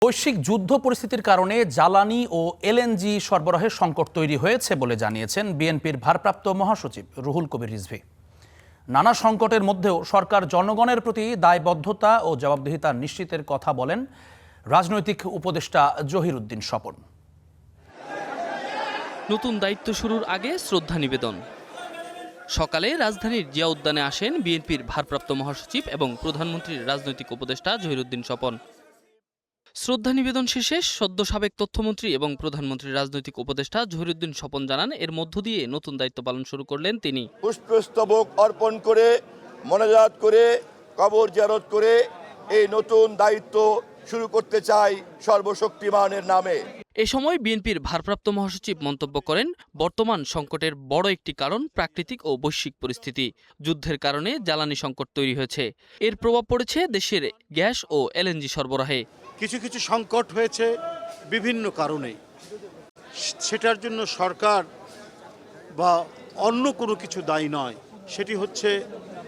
বৈশ্বিক যুদ্ধ পরিস্থিতির কারণে জ্বালানি ও এলএনজি সরবরাহের সংকট তৈরি হয়েছে বলে জানিয়েছেন বিএনপির ভারপ্রাপ্ত মহাসচিব রুহুল কবির রিজভী। নানা সংকটের মধ্যেও সরকার জনগণের প্রতি দায়বদ্ধতা ও জবাবদিহিতা নিশ্চিতের কথা বলেন রাজনৈতিক উপদেষ্টা জহিরুদ্দিন স্বপন। নতুন দায়িত্ব শুরুর আগে শ্রদ্ধা নিবেদন। সকালে রাজধানীর জিয়া উদ্যানে আসেন বিএনপির ভারপ্রাপ্ত মহাসচিব এবং প্রধানমন্ত্রীর রাজনৈতিক উপদেষ্টা জহিরুদ্দিন স্বপন। শ্রদ্ধা নিবেদন শেষে সদ্য সাবেক তথ্যমন্ত্রী এবং প্রধানমন্ত্রীর রাজনৈতিক উপদেষ্টা জহিরুদ্দিন স্বপন জানান, এর মধ্য দিয়ে নতুন দায়িত্ব পালন শুরু করলেন তিনি। পুষ্পস্তবক অর্পণ করে, মোনাজাত করে, কবর জিয়ারত করে এই নতুন দায়িত্ব শুরু করতে চাই সর্বশক্তিমানের নামে। এ সময় বিএনপির ভারপ্রাপ্ত মহাসচিব মন্তব্য করেন, বর্তমান সংকটের বড় একটি কারণ প্রাকৃতিক ও বৈশ্বিক পরিস্থিতি। যুদ্ধের কারণে জ্বালানি সংকট তৈরি হয়েছে। এর প্রভাব পড়েছে দেশের গ্যাস ও এলএনজি সরবরাহে। কিছু কিছু সংকট হয়েছে বিভিন্ন কারণে, সেটার জন্য সরকার বা অন্য কোনো কিছু দায়ী নয়। সেটি হচ্ছে,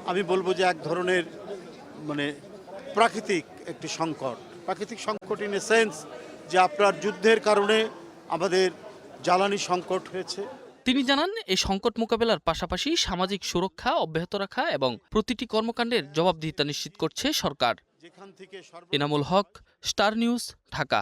আমি বলবো যে এক ধরনের প্রাকৃতিক একটি সংকট। প্রাকৃতিক সংকট ইন এ সেন্স যে আপনার যুদ্ধের কারণে আমাদের জ্বালানি সংকট হয়েছে। তিনি জানান, এই সংকট মোকাবেলার পাশাপাশি সামাজিক সুরক্ষা অব্যাহত রাখা এবং প্রতিটি কর্মকাণ্ডের জবাবদিহিতা নিশ্চিত করছে সরকার। Enamul Haque, star news, Dhaka.